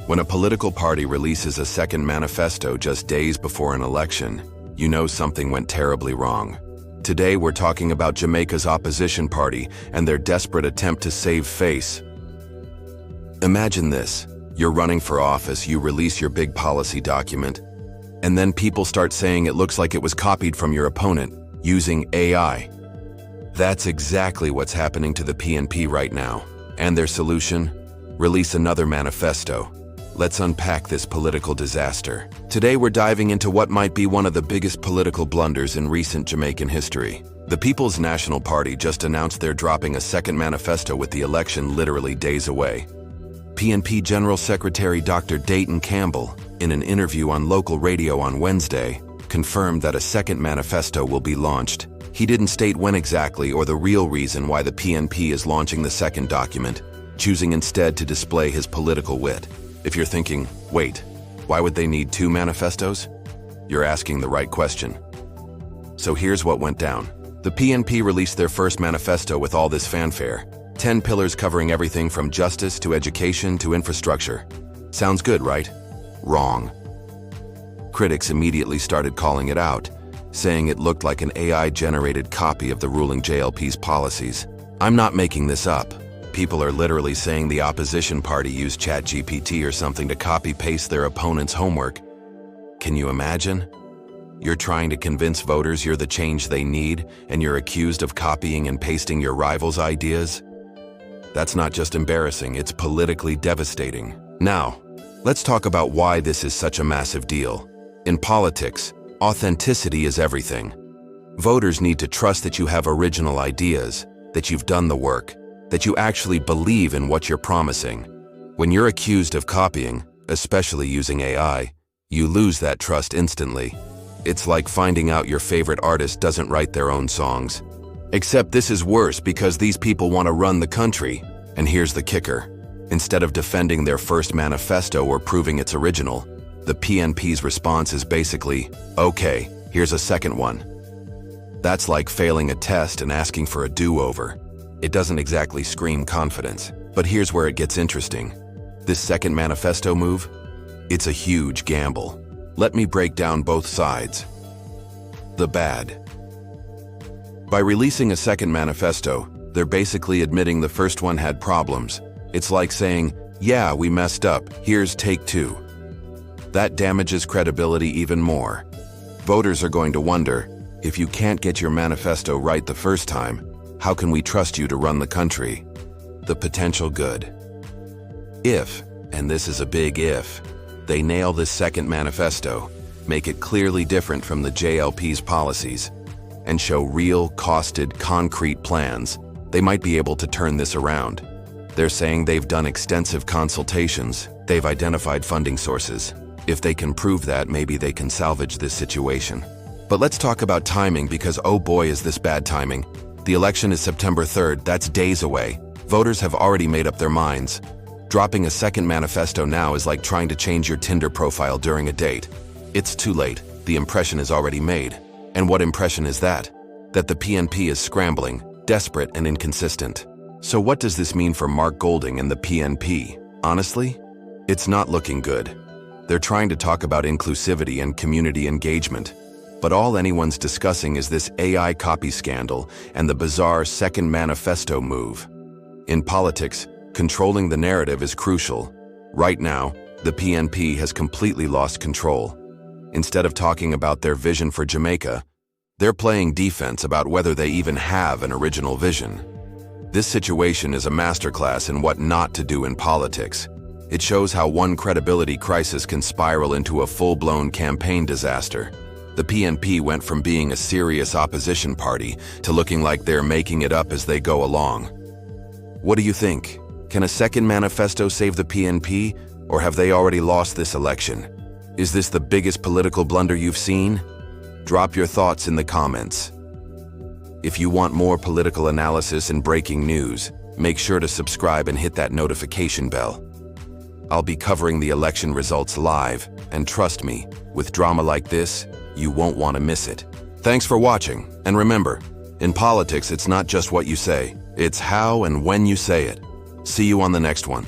When a political party releases a second manifesto just days before an election, you know something went terribly wrong. Today we're talking about Jamaica's opposition party and their desperate attempt to save face. Imagine this. You're running for office, you release your big policy document, and then people start saying it looks like it was copied from your opponent using AI. That's exactly what's happening to the PNP right now. And their solution? Release another manifesto. Let's unpack this political disaster. Today we're diving into what might be one of the biggest political blunders in recent Jamaican history. The People's National Party just announced they're dropping a second manifesto with the election literally days away. PNP General Secretary Dr. Dayton Campbell, in an interview on local radio on Wednesday, confirmed that a second manifesto will be launched. He didn't state when exactly or the real reason why the PNP is launching the second document, choosing instead to display his political wit. If you're thinking, wait, why would they need two manifestos? You're asking the right question. So here's what went down. The PNP released their first manifesto with all this fanfare. 10 pillars covering everything from justice to education to infrastructure. Sounds good, right? Wrong. Critics immediately started calling it out, saying it looked like an AI-generated copy of the ruling JLP's policies. I'm not making this up. People are literally saying the opposition party used ChatGPT or something to copy-paste their opponent's homework. Can you imagine? You're trying to convince voters you're the change they need, and you're accused of copying and pasting your rivals' ideas? That's not just embarrassing, it's politically devastating. Now, let's talk about why this is such a massive deal. In politics, authenticity is everything. Voters need to trust that you have original ideas, that you've done the work, that you actually believe in what you're promising. When you're accused of copying, especially using AI, you lose that trust instantly. It's like finding out your favorite artist doesn't write their own songs. Except this is worse because these people want to run the country. And here's the kicker. Instead of defending their first manifesto or proving it's original, the PNP's response is basically, okay, here's a second one. That's like failing a test and asking for a do-over. It doesn't exactly scream confidence, but here's where it gets interesting. This second manifesto move? It's a huge gamble. Let me break down both sides. The bad. By releasing a second manifesto, they're basically admitting the first one had problems. It's like saying, yeah, we messed up, here's take two. That damages credibility even more. Voters are going to wonder, if you can't get your manifesto right the first time, how can we trust you to run the country? The potential good. If, and this is a big if, they nail this second manifesto, make it clearly different from the JLP's policies, and show real, costed, concrete plans, they might be able to turn this around. They're saying they've done extensive consultations, they've identified funding sources. If they can prove that, maybe they can salvage this situation. But let's talk about timing because oh boy is this bad timing. The election is September 3rd, that's days away. Voters have already made up their minds. Dropping a second manifesto now is like trying to change your Tinder profile during a date. It's too late, the impression is already made. And what impression is that? That the PNP is scrambling, desperate and inconsistent. So what does this mean for Mark Golding and the PNP? Honestly, it's not looking good. They're trying to talk about inclusivity and community engagement. But all anyone's discussing is this AI copy scandal and the bizarre second manifesto move. In politics, controlling the narrative is crucial. Right now, the PNP has completely lost control. Instead of talking about their vision for Jamaica, they're playing defense about whether they even have an original vision. This situation is a masterclass in what not to do in politics. It shows how one credibility crisis can spiral into a full-blown campaign disaster. The PNP went from being a serious opposition party to looking like they're making it up as they go along. What do you think? Can a second manifesto save the PNP, or have they already lost this election? Is this the biggest political blunder you've seen? Drop your thoughts in the comments. If you want more political analysis and breaking news, make sure to subscribe and hit that notification bell. I'll be covering the election results live, and trust me, with drama like this, you won't want to miss it. Thanks for watching, and remember, in politics it's not just what you say, it's how and when you say it. See you on the next one.